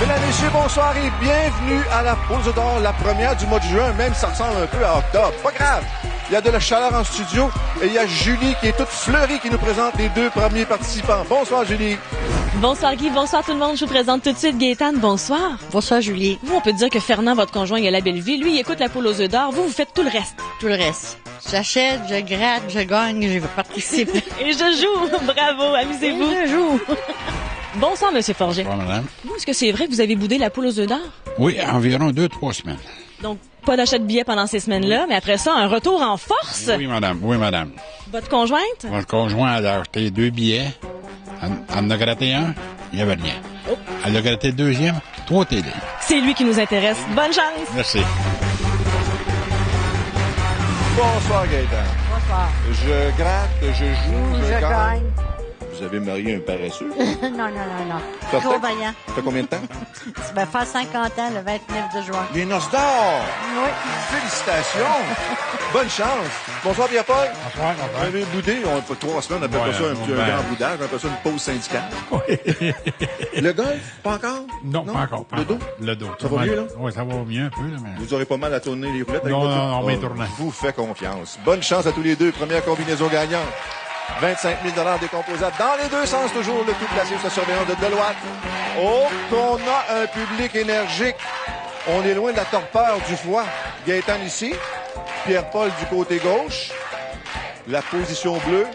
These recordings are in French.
Mesdames, Messieurs, bonsoir et bienvenue à la pause d'or, la première du mois de juin, même ça ressemble un peu à octobre. Pas grave, il y a de la chaleur en studio et il y a Julie qui est toute fleurie qui nous présente les deux premiers participants. Bonsoir Julie. Bonsoir Guy, bonsoir tout le monde. Je vous présente tout de suite Gaétane, bonsoir. Bonsoir Julie. Vous, on peut dire que Fernand, votre conjoint, il a la belle vie. Lui, il écoute la poule aux œufs d'or. Vous faites tout le reste. Tout le reste. J'achète, je gratte, je gagne, je participe. Et je joue. Bravo, amusez-vous. Et je joue. Bonsoir, Monsieur Forget. Bonjour, madame. Vous, est-ce que c'est vrai que vous avez boudé la poule aux œufs d'or? Oui, environ 2-3 semaines. Donc, pas d'achat de billets pendant ces semaines-là, mais après ça, un retour en force? Oui, madame. Oui, madame. Votre conjointe? Mon conjoint a acheté 2 billets. Elle en a gratté un, il n'y avait rien. Oh. Elle a gratté le deuxième, 3 télé. C'est lui qui nous intéresse. Bonne chance! Merci. Bonsoir Gaëtan. Bonsoir. Je gratte, je joue, je gagne. gagne. Vous avez marié un paresseux. non. T'as Trop fait- vaillant. T'as combien de temps? Ça va faire 50 ans le 29 de juin. Les noces d'or! Oui. Félicitations! Bonne chance! Bonsoir Pierre-Paul. Bonsoir, Vous avez boudé, on a pas 3 semaines, on appelle Ouais, pas ça un ben- grand boudage, on appelle ça une pause syndicale. Le golf, pas encore? Non, pas encore. pas Le dos? encore. Le dos. Ça va mieux, là? Oui, ça va mieux un peu, là, mais... Vous aurez pas mal à tourner les roulettes avec Non, votre- non, non, mais Oh, tournant. Je vous fais confiance. Bonne chance à tous les deux. Première combinaison gagnante. 25 000 décomposables dans les deux sens, toujours le tout placé sur la surveillance de Deloitte. Oh, qu'on a un public énergique. On est loin de la torpeur du foie. Gaétan ici. Pierre-Paul du côté gauche. La position bleue.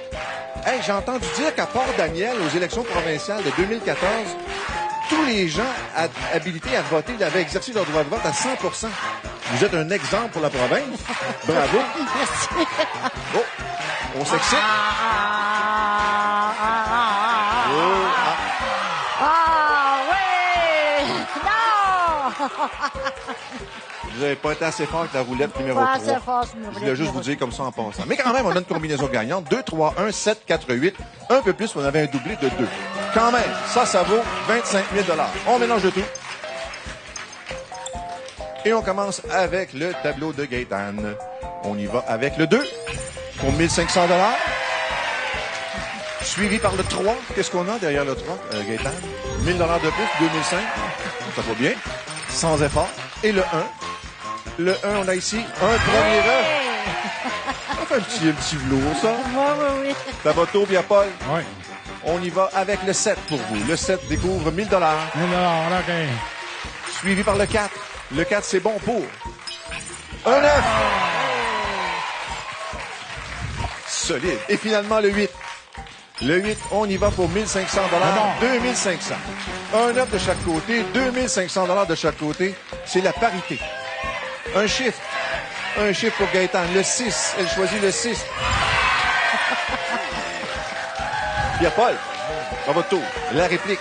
Hey, j'ai entendu dire qu'à Port-Daniel, aux élections provinciales de 2014, tous les gens habilités à voter avaient exercé leur droit de vote à 100 %. Vous êtes un exemple pour la province. Bravo. Merci. Oh, on s'excite. Oh, oui! Non! vous n'avez pas été assez fort avec la roulette numéro Pas 3. assez fort, ce Je voulais juste vous dire comme ça en passant. Mais quand même, on a une combinaison gagnante. 2, 3, 1, 7, 4, 8. Un peu plus, on avait un doublé de 2. Quand même, ça vaut 25 000 $. On mélange le tout. Et on commence avec le tableau de Gaétane. On y va avec le 2 pour 1500 $. Suivi par le 3. Qu'est-ce qu'on a derrière le 3, Gaétane? 1000 $ de plus, 2005. Ça va bien. Sans effort. Et le 1. Le 1, on a ici un premier œuf. Ça fait un petit velours, ça. Oui. Ça va tôt, Pierre-Paul. Oui. On y va avec le 7 pour vous. Le 7 découvre 1000 $. Mais là, OK. Suivi par le 4. Le 4, c'est bon pour un œuf. Solide. Et finalement, le 8. Le 8, on y va pour 1500 $. 2500. Un œuf de chaque côté, 2500 $ de chaque côté. C'est la parité. Un chiffre. Un chiffre pour Gaétan. Le 6. Elle choisit le 6. Pierre-Paul, à votre tour. La réplique.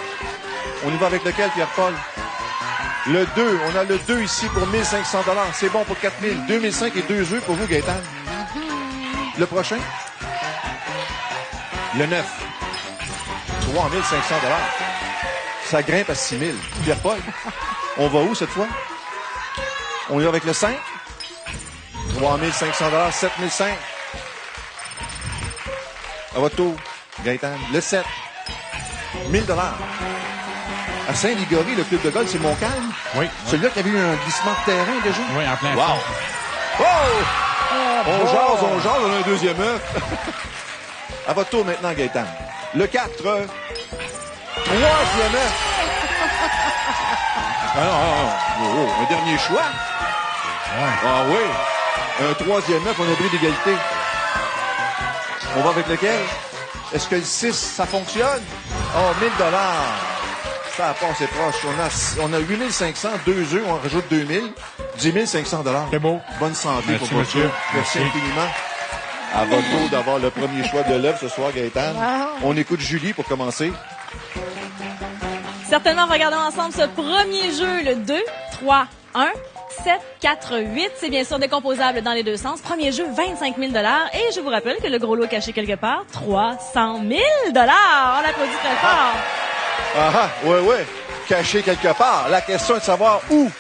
On y va avec lequel, Pierre-Paul? Le 2. On a le 2 ici pour 1500 $. C'est bon pour 4000. 2005 et 2 œufs pour vous, Gaétan. Le prochain? Le 9. 3500 $. Ça grimpe à 6000. Pierre-Paul, on va où cette fois? On y va avec le 5. 3500 $, 7005. À votre tour, Gaétan. Le 7. 1000 $. À Saint-Ligory, le club de golf, c'est Montcalm. Oui. Celui-là qui avait eu un glissement de terrain déjà. Oui, en plein Wow! fond. Oh! On jase, on a un deuxième œuf. À votre tour maintenant, Gaétan. Le 4. Troisième œuf. Ah non. Oh, un dernier choix. Ouais. Ah oui. Un troisième œuf, on a oublié d'égalité. On va avec lequel? Est-ce que le 6, ça fonctionne? Oh, 1000 $. Ça passe, c'est proche. On a 8500, 2 œufs, on rajoute 2000. 10 500 $. C'est beau. Bonne santé Merci, pour votre monsieur. tour. Merci Merci. infiniment. À votre tour d'avoir le premier choix de l'œuf ce soir, Gaétan. Wow. On écoute Julie pour commencer. Certainement, regardons ensemble ce premier jeu, le 2, 3, 1, 7, 4, 8. C'est bien sûr décomposable dans les deux sens. Premier jeu, 25 000 $. Et je vous rappelle que le gros lot est caché quelque part, 300 000 $. On applaudit très fort. Ah, ouais. Caché quelque part. La question est de savoir où.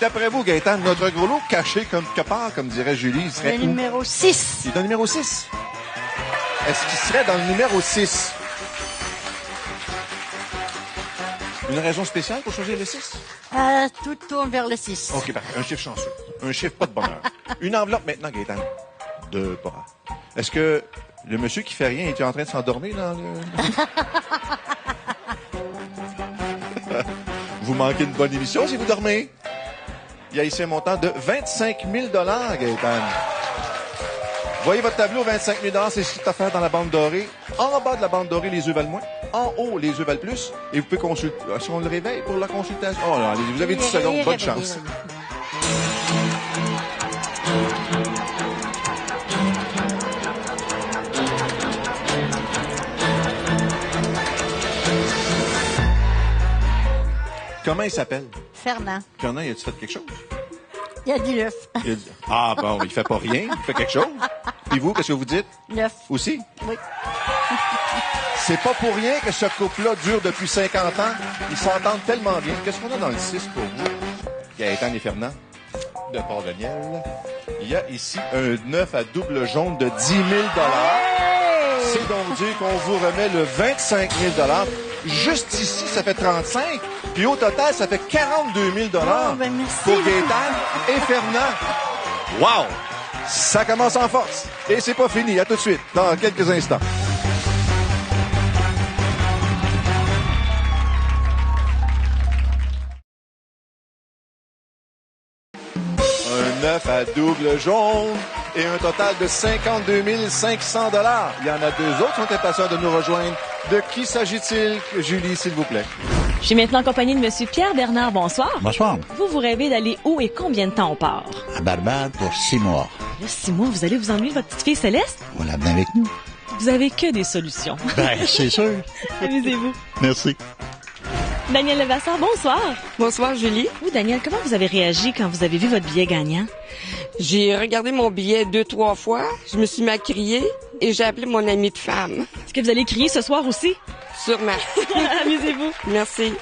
D'après vous, Gaétan, notre gros lot caché quelque part, comme dirait Julie, il serait Le où? numéro 6. Il est dans le numéro 6. Est-ce qu'il serait dans le numéro 6? Une raison spéciale pour choisir le 6? Tout tourne vers le 6. OK, parfait. Un chiffre chanceux. Un chiffre pas de bonheur. Une enveloppe maintenant, Gaëtan. De pas. Est-ce que le monsieur qui fait rien est en train de s'endormir dans le... Vous manquez une bonne émission si vous dormez. Il y a ici un montant de 25 000 Gaëtan. Voyez votre tableau, 25 000 c'est cette affaire dans la bande dorée. En bas de la bande dorée, les œufs valent moins. En haut, les œufs valent plus. Et vous pouvez consulter. Est-ce qu'on le réveille pour la consultation? Oh non, allez, vous avez 10 secondes. Bonne chance. Comment il s'appelle? Fernand. Fernand, a-tu fait quelque chose? Il y a du l'œuf. Ah bon, il fait pas rien, il fait quelque chose. Puis vous, qu'est-ce que vous dites? L'œuf. Aussi? Oui. C'est pas pour rien que ce couple-là dure depuis 50 ans. Ils s'entendent tellement bien. Qu'est-ce qu'on a dans le 6 pour vous? Gaëtan et Fernand, de Port-Daniel. Il y a ici un 9 à double jaune de 10 000 C'est donc dire qu'on vous remet le 25 000 Juste ici, ça fait 35. Puis au total, ça fait 42 000 ben merci. pour Gaëtan et Fernand. Wow! Ça commence en force. Et c'est pas fini. À tout de suite, dans quelques instants. Un 9 à double jaune et un total de 52 500 $. Il y en a deux autres qui sont impatients de nous rejoindre. De qui s'agit-il? Julie, s'il vous plaît. Je suis maintenant en compagnie de Monsieur Pierre Bernard. Bonsoir. Bonsoir. Vous rêvez d'aller où et combien de temps on part? À Barbade pour 6 mois. Là, 6 mois, vous allez vous ennuyer de votre petite fille Céleste? On l'a bien avec nous. Vous avez que des solutions. Ben, c'est sûr. Amusez-vous. Merci. Daniel Levasseur, bonsoir. Bonsoir, Julie. Oui, Daniel, comment vous avez réagi quand vous avez vu votre billet gagnant? J'ai regardé mon billet 2-3 fois. Je me suis mis à crier et j'ai appelé mon amie de femme. Est-ce que vous allez crier ce soir aussi? Sûrement. Amusez-vous. Merci.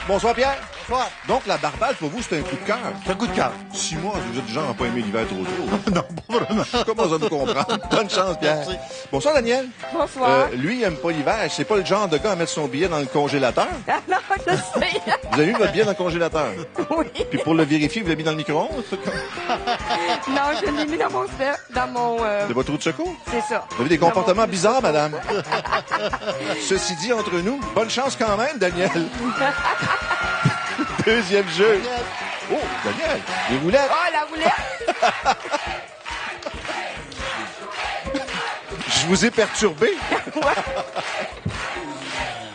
Bonsoir, Pierre. Bonsoir. Donc, la Barbade, pour vous, c'est un coup de cœur. C'est un coup de cœur. 6 mois, vous êtes du genre à pas aimer l'hiver trop tôt. Non, pas vraiment. Comment ça vous comprendre? Bonne chance, Pierre. Merci. Bonsoir, Daniel. Bonsoir. Lui, il aime pas l'hiver. C'est pas le genre de gars à mettre son billet dans le congélateur. Ah non, je sais. Vous avez mis votre billet dans le congélateur. Oui. Puis pour le vérifier, vous l'avez mis dans le micro-ondes? Non, je l'ai mis dans mon De votre trou de secours? c'est ça. Vous avez des comportements bizarres, madame. Ceci dit, entre nous, bonne chance quand même, Daniel. Deuxième jeu. Oh, Daniel, les roulettes. Oh, la roulette. Je vous ai perturbé.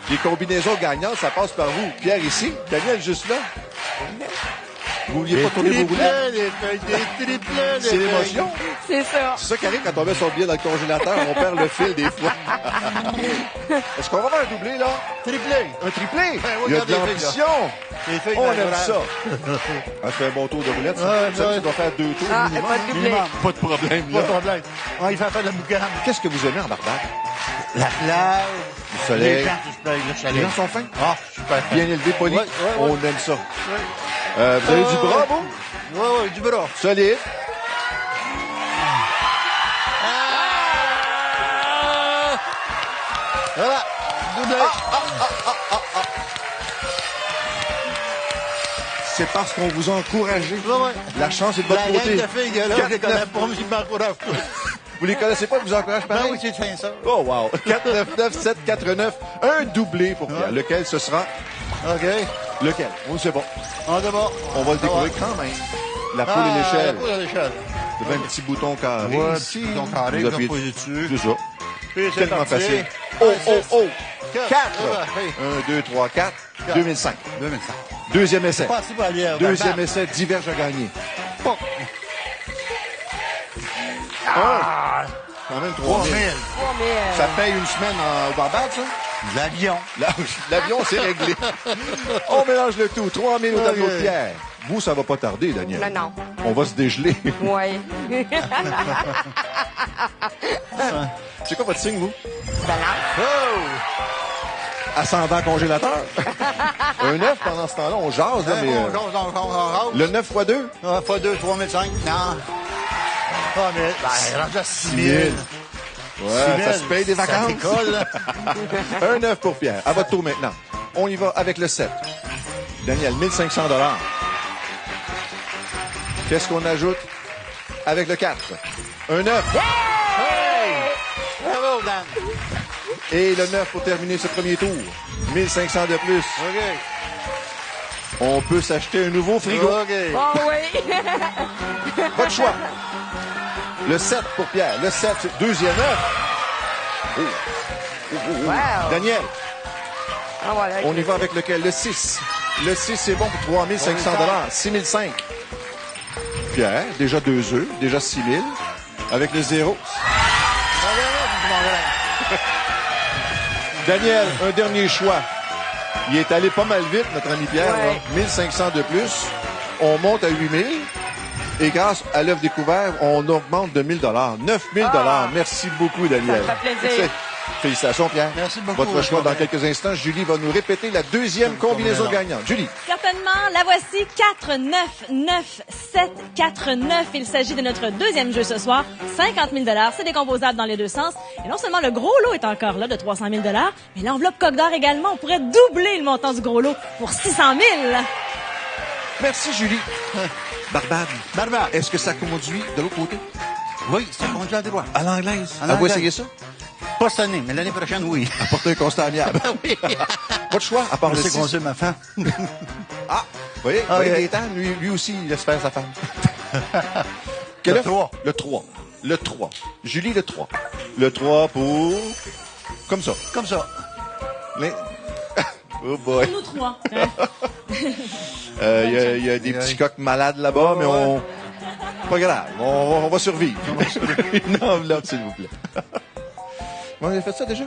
Les combinaisons gagnantes, ça passe par vous. Pierre ici, Daniel juste là. Vous vouliez pas tourner vos roulettes? Des triplets, C'est l'émotion. C'est ça. C'est ça qui arrive quand on met son billet dans le congélateur. On perd le fil des fois. Est-ce qu'on va faire un doublé, là? Triplé. Un triplé? Ben, Il y a de regardez les filles, l'ambition. Les filles On dans aime l'orage. ça. On fait un bon tour de roulette. Ça, Ouais, ça, ouais. tu dois faire 2 tours Ah, minimum. pas de doublé. Minimum. Pas de problème, Pas là. de problème. On y fait faire de la boucane. Qu'est-ce que vous aimez en Barbade? La plage. Le soleil. Les gens qui se plaignent, le Les soleil. gens sont fins. Ah, super. Bien élevé, poli. Ouais, ouais, ouais. On aime ça. Vous avez du bras, vous? Ouais, du bras. Solide. Voilà. Doublé. C'est parce qu'on vous a encouragé. Ouais, ouais. La chance est de votre La gang côté. de filles, là, je les connais pas, mais ils m'encouragent tous. Vous les connaissez pas, ils vous encouragent Ben pareil? oui, c'est fin, ça. Oh, wow. 499-749. Un doublé pour Pierre. Lequel ce sera? OK. Lequel? On ne sait pas. On d'abord. On va le découvrir quand même. La poule et l'échelle. La poule et l'échelle. Vous avez un petit bouton carré Ouais, ici. petit bouton carré, Vous vous appuyez appuyez dessus. C'est ça. Puis c'est Tellement parti. facile. Oh, oh, oh. 4. Ouais, 1, 2, 3, 4. 2005. 2005. Deuxième essai. Pas si pas lièvre. Deuxième essai, diverge à gagner. Bon. Quand même 3 000. 3000. Ça paye une semaine au Barbade, ça? L'avion. L'avion, c'est réglé. On mélange le tout. 3 000 au tableau de Ok. Pierre. Vous, ça va pas tarder, Daniel. Non, non. On va se dégeler. Ouais. C'est quoi votre signe, vous? Balance. Oh! Ascendant congélateur. Un 9 pendant ce temps-là, on jase, là, mais... On le 9 x 2? fois 2, 3005. Non. 3000. Ben, rendu à 6000. Ouais, ça se paye des vacances. Ça décolle, là. Un 9 pour Pierre. À votre tour maintenant. On y va avec le 7. Daniel, 1500 $. Qu'est-ce qu'on ajoute avec le 4? Un 9. Bravo, Dan. Et le 9 pour terminer ce premier tour. 1500 de plus. OK. On peut s'acheter un nouveau frigo. OK. Oh oui! Votre choix. Le 7 pour Pierre. Le 7, deuxième 9. Wow. Daniel, Ah, voilà. on y va avec lequel? Le 6. Le 6, c'est bon pour 3500 $. 6005. Pierre, déjà 2 œufs, déjà 6000. Avec le 0. Daniel, un dernier choix. Il est allé pas mal vite, notre ami Pierre. Ouais. Là. 1500 de plus. On monte à 8000. Et grâce à l'œuvre découvert, on augmente de 1000 $. 9000 $. Ah. Merci beaucoup, Daniel. Ça me fait plaisir. Félicitations, Pierre. Merci beaucoup. Votre choix dans quelques instants. Julie va nous répéter la deuxième combinaison gagnante. Julie. Certainement, la voici 4, 9, 9, 7, 4, 9. Il s'agit de notre deuxième jeu ce soir. 50 000 $. C'est décomposable dans les deux sens. Et non seulement le gros lot est encore là de 300 000 $, mais l'enveloppe Coq d'Or également. On pourrait doubler le montant du gros lot pour 600 000 $. Merci, Julie. Barbade, est-ce que ça conduit de l'autre côté? Oui, ça conduit à droite. À l'anglaise. À Ah, vous l'anglaise. essayez ça? Pas cette année, mais l'année prochaine, oui. Apportez un constat amiable. Oui. Votre choix, à part le C'est 6. conduit ma femme. Ah, vous voyez, Ah, oui. Gaétan, lui aussi, il laisse faire sa femme. Quel Le œuf? 3. Le 3. Le 3. Julie, le 3. Le 3 pour... Comme ça. Comme ça. Les- Oh boy. Nous trois. Hein? Il y a des petits coqs malades là-bas, mais on... Pas grave, on va survivre. Une enveloppe, s'il vous plaît. On a fait ça déjà?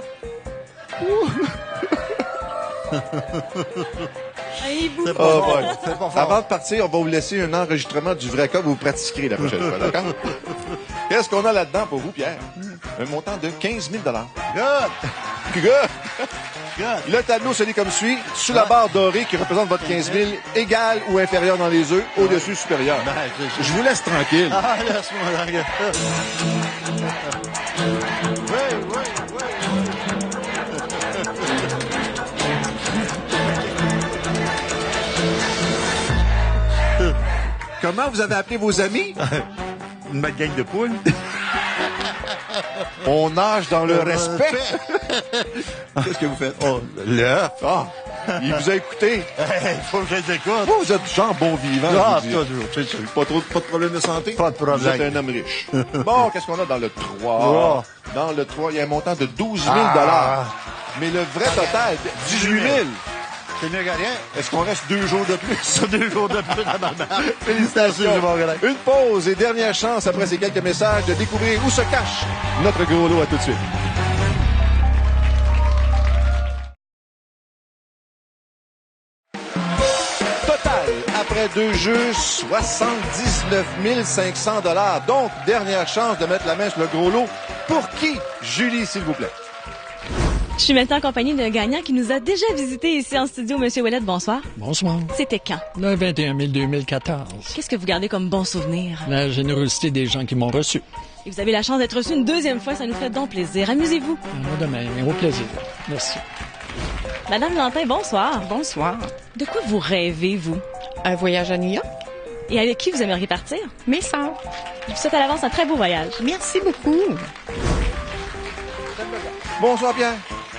Hey, vous. Oh boy. C'est pas fort. Avant de partir, on va vous laisser un enregistrement du vrai cas, vous pratiquerez la prochaine fois, d'accord? Qu'est-ce qu'on a là-dedans pour vous, Pierre? Un montant de 15 000 $. Good. Good. Good. Le tableau se lit comme suit. Sous la barre dorée qui représente votre 15 000, égal ou inférieur dans les œufs, au-dessus supérieur. Ben, c'est Je vous laisse tranquille. Ah, laisse-moi regarder. Oui, oui, Comment vous avez appelé vos amis? oui. Une belle gang de poules. On nage dans le respect. Qu'est-ce que vous faites? Oh, là. Ah, il vous a écouté. Il faut que je les écoute. Vous êtes genre bon vivant. Ah, je vous dis. toujours, c'est sûr. Pas de problème de santé? Pas de problème. Vous êtes un homme riche. Bon, qu'est-ce qu'on a dans le 3? Dans le 3, il y a un montant de 12 000 $. Ah. Mais le vrai total, 18 000. C'est mieux que rien. Est-ce qu'on reste 2 jours de plus? Ça, 2 jours de plus à ma mère. Félicitations. Merci, mon grand. Une pause et dernière chance après ces quelques messages de découvrir où se cache notre gros lot. À tout de suite. Total, après 2 jeux, 79 500 $. Donc, dernière chance de mettre la main sur le gros lot. Pour qui? Julie, s'il vous plaît. Je suis maintenant en compagnie d'un gagnant qui nous a déjà visité ici en studio. Monsieur Ouellet, bonsoir. Bonsoir. C'était quand? Le 21 mai 2014. Qu'est-ce que vous gardez comme bon souvenir? La générosité des gens qui m'ont reçu. Et vous avez la chance d'être reçu une deuxième fois, ça nous fait donc plaisir. Amusez-vous. Moi de même, au plaisir. Merci. Madame Lantin, bonsoir. Bonsoir. De quoi vous rêvez, vous? Un voyage à New York? Et avec qui vous aimeriez partir? Mes sœurs. Je vous souhaite à l'avance un très beau voyage. Merci beaucoup. Bonsoir, Pierre.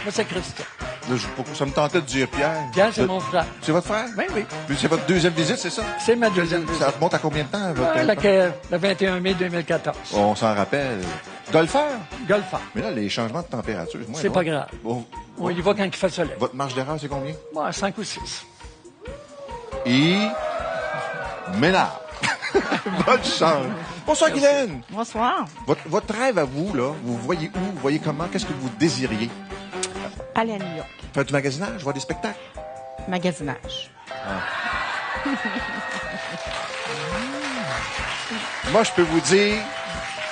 Moi, c'est Christian. Là, ça me tentait de dire Pierre. Pierre, c'est mon frère. C'est votre frère? Oui, oui. Puis c'est votre deuxième visite, c'est ça? C'est ma deuxième visite. Ça remonte à combien de temps, votre... Le 21 mai 2014. On s'en rappelle. Golfeur? Golfeur. Mais là, les changements de température, moi, C'est pas grave. Bon, On y va quand il fait soleil. votre marge d'erreur, c'est combien? Moi, 5 ou 6. Et... Ménard. Bonne chance. Bonsoir, Guylaine. Bonsoir. Votre rêve à vous, là, vous voyez où? Vous voyez comment? Qu'est-ce que vous désiriez? Aller à New York. Faire du magasinage, voir des spectacles? Magasinage. Moi, je peux vous dire,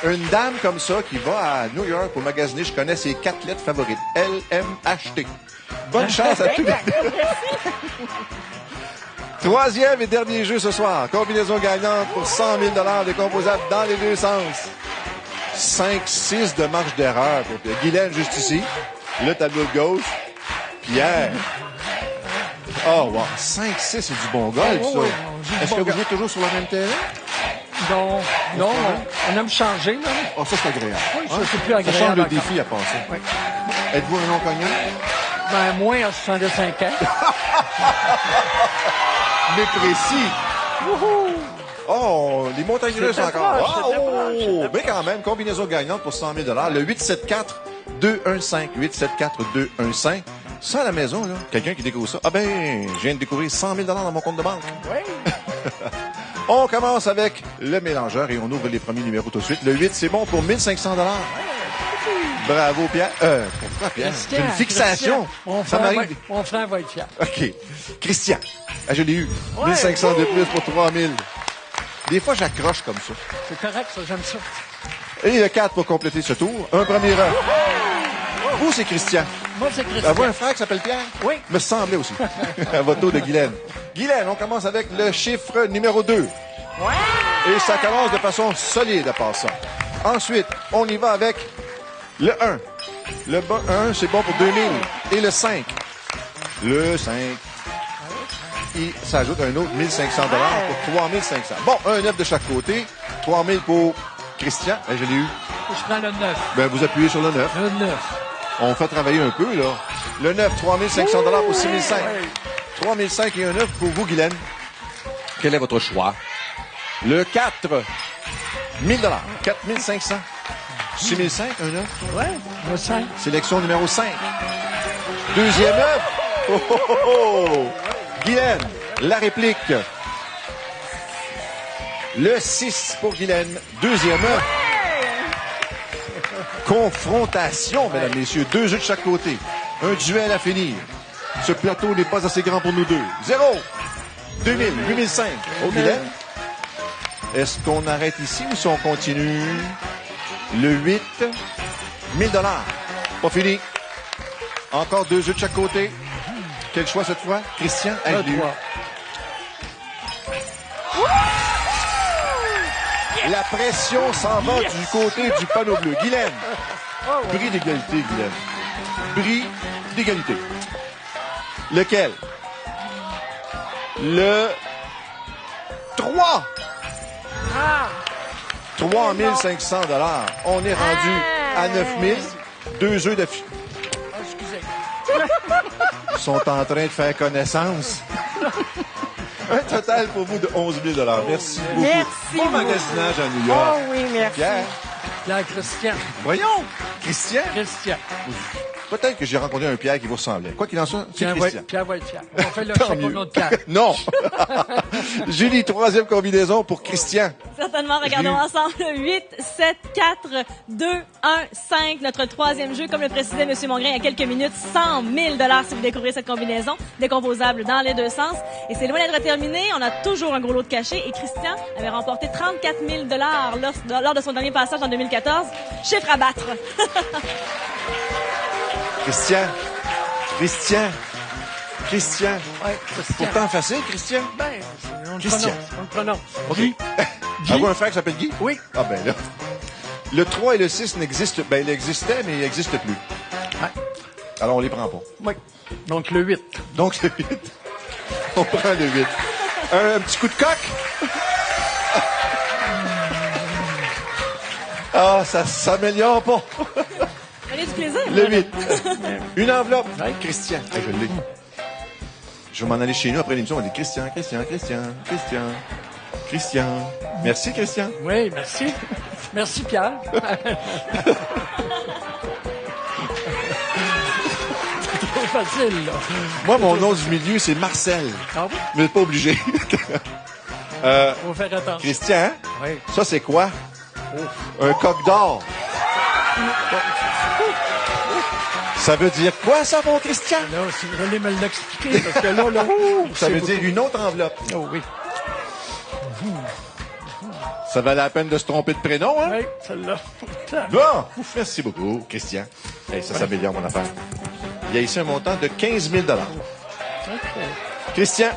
une dame comme ça qui va à New York pour magasiner, je connais ses 4 lettres favorites. LMHT. Bonne chance à tous les deux. Troisième et dernier jeu ce soir. Combinaison gagnante pour 100 000 $ décomposables dans les deux sens. 5-6 de marge d'erreur pour Pierre. Guylaine, juste ici. Le tableau de gauche. Pierre. Oh, wow. 5-6, c'est du bon golf, Oh, ça. oui, on joue du Est-ce bon que vous golf. jouez toujours sur le même terrain? Non, on aime changer, là. Oh, ça, c'est agréable. Oui, ça, c'est plus Ça agréable. change le encore. défi à passer. Oui. Êtes-vous un non-cognant? Ben, moins à 65 ans. Mais précis. Oh, les montagnes russes C'était encore. proche, c'était Oh, proche, c'était mais quand même, combinaison gagnante pour 100 000 $. Le 874-215. 874-215. Ça, à la maison, là, quelqu'un qui découvre ça. Ah ben, je viens de découvrir 100 000 $ dans mon compte de banque. Oui. On commence avec le mélangeur et on ouvre les premiers numéros tout de suite. Le 8, c'est bon pour 1 500 $. Bravo, Pierre. Pourquoi, Pierre? J'ai une fixation. Ça m'arrive. Mon frère va être fier. OK. Christian. Ah, je l'ai eu. Ouais. 1 500 de plus pour 3 000. Des fois, j'accroche comme ça. C'est correct, ça, j'aime ça. Et le 4 pour compléter ce tour. Un premier rang. Vous, c'est Christian. Moi, c'est Christian. Avez-vous un frère qui s'appelle Pierre? Oui. Me semblait aussi. À votre tour de Guylaine. Guylaine, on commence avec le chiffre numéro 2. Et ça commence de façon solide à passant. Ensuite, on y va avec le 1. Le 1, c'est bon pour 2000. Et le 5. Le 5. Et ça ajoute un autre 1 500 $ pour 3 500. Bon, un 9 de chaque côté. 3 000 pour Christian. Ben, je l'ai eu. Je prends le 9. Ben, vous appuyez sur le 9. Le 9. On fait travailler un peu, là. Le 9, 3 500 $ pour 6 500. 3 500 et un 9 pour vous, Guylaine. Quel est votre choix? Le 4, 1000 $. 4 500. 6 500, un 9. Ouais, le 5. Sélection numéro 5. Deuxième œuf. Oh, oh, oh, oh. Guylaine, la réplique. Le 6 pour Guylaine. Deuxième œuf. Confrontation, mesdames, messieurs. 2 jeux de chaque côté. Un duel à finir. Ce plateau n'est pas assez grand pour nous deux. 0. 2000, 8005. Oh, Guylaine. Est-ce qu'on arrête ici ou si on continue? Le 8, 1000 $. Pas fini. Encore 2 jeux de chaque côté. Quel choix cette fois? Christian, Le avec lui. 3. La pression s'en va du côté du panneau bleu. Guylaine. Bris d'égalité, Guylaine. Bris d'égalité. Lequel? Le 3. 3 500 $. On est rendu à 9 000. 2 jeux de... Excusez. Ils sont en train de faire connaissance. Un total pour vous de 11 000 $. Merci beaucoup. Merci Bon beaucoup. magasinage à New York. Oh oui, merci. Pierre. Pierre Christian. Voyons. Christian. Christian. Peut-être que j'ai rencontré un Pierre qui vous ressemblait. Quoi qu'il en soit, c'est Christian. Pierre va être fier. On fait le Tant chapeau mieux. de notre Pierre. Non. Julie, troisième combinaison pour Christian. Certainement, regardons ensemble. 8, 7, 4, 2, 1, 5. Notre troisième jeu, comme le précisait M. Mongrain il y a quelques minutes, 100 000 $ si vous découvrez cette combinaison, décomposable dans les deux sens. Et c'est loin d'être terminé. On a toujours un gros lot de cachets. Et Christian avait remporté 34 000 $ lors de son dernier passage en 2014. Chiffre à battre. Christian. Christian. Christian. Ouais, Christian. Pourtant facile, Christian. Ben, on le Christian. prononce. On le prononce. OK. Avez-vous un frère qui s'appelle Guy? Oui. Ah ben là. Le 3 et le 6 n'existent... Ben, il existait, mais il n'existe plus. Ouais. Alors, on les prend pas. Oui. Donc, le 8. Donc, le 8. On prend le 8. Un petit coup de coq. Ah, ça s'améliore pas. Prenez du plaisir. Le 8. Une enveloppe. Ouais. Christian. Ah, je l'ai. Je vais m'en aller chez nous après l'émission. On va dire Christian, Christian, Christian, Christian, Christian. Merci, Christian. Oui, merci. Merci, Pierre. Trop facile, là. Moi, mon nom du milieu, c'est Marcel. Ah oui? Mais pas obligé. Faut faire attention. Christian, Oui. ça, c'est quoi? Un coq d'or. Ça veut dire quoi, ça, mon Christian? Là, si vous allez me l'expliquer, parce que là, Ça veut dire une autre enveloppe. Oh oui. Ça valait la peine de se tromper de prénom, hein? Oui, celle-là. Bon, merci beaucoup, Christian. Hey, ça s'améliore, mon affaire. Il y a ici un montant de 15 000 $. Christian,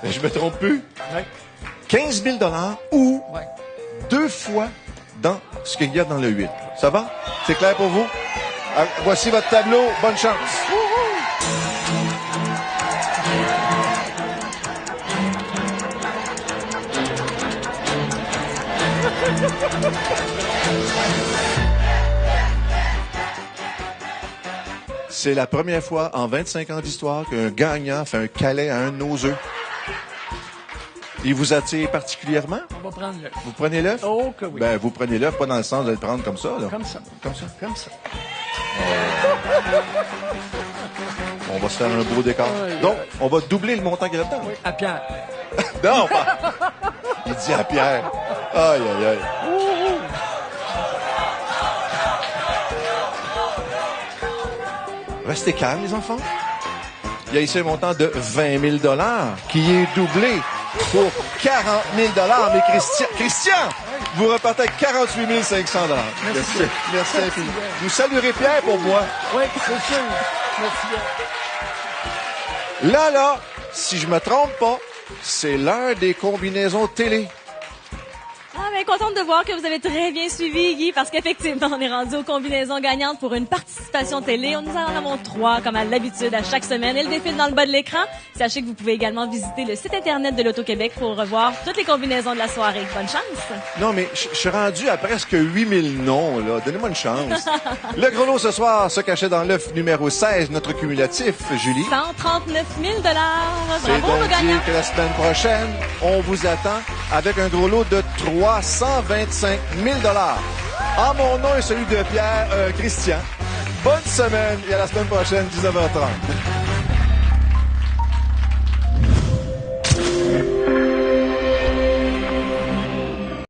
je me trompe plus. Oui. 15 000 $ ou Oui. 2 fois dans ce qu'il y a dans le 8. Ça va? C'est clair pour vous? Voici votre tableau. Bonne chance. C'est la première fois en 25 ans d'histoire qu'un gagnant fait un câlin à un de nos œufs. Il vous attire particulièrement? On va prendre l'œuf. Vous prenez l'œuf? Oh que oui. Ben, vous prenez l'œuf, pas dans le sens de le prendre comme ça, là. Comme ça. Comme ça. Comme ça. On va se faire un beau décor. Ouais, Donc, on va doubler le montant qu'il y a dedans. Oui, à Pierre. Non, pas. Il dit à Pierre. Aïe, aïe, aïe. Restez calmes, les enfants. Il y a ici un montant de 20 000 qui est doublé pour 40 000 Mais Christian, vous repartez avec 48 500 Merci. Merci infiniment. Vous saluerez Pierre pour moi. Oui, c'est sûr. Merci. Là, si je me trompe pas, c'est l'heure des combinaisons télé. Ah, mais contente de voir que vous avez très bien suivi, Guy, parce qu'effectivement, on est rendu aux combinaisons gagnantes pour une participation télé. On nous en avons 3, comme à l'habitude, à chaque semaine. Elles défilent dans le bas de l'écran. Sachez que vous pouvez également visiter le site Internet de l'Auto-Québec pour revoir toutes les combinaisons de la soirée. Bonne chance! Non, mais je suis rendu à presque 8000 noms, là. Donnez-moi une chance. Le gros lot ce soir se cachait dans l'œuf numéro 16, notre cumulatif, Julie. 139 000 C'est Bravo, nos donc gagnants! dire que la semaine prochaine, on vous attend avec un gros lot de 325 000 en mon nom et celui de Pierre Christian. Bonne semaine et à la semaine prochaine, 19h30.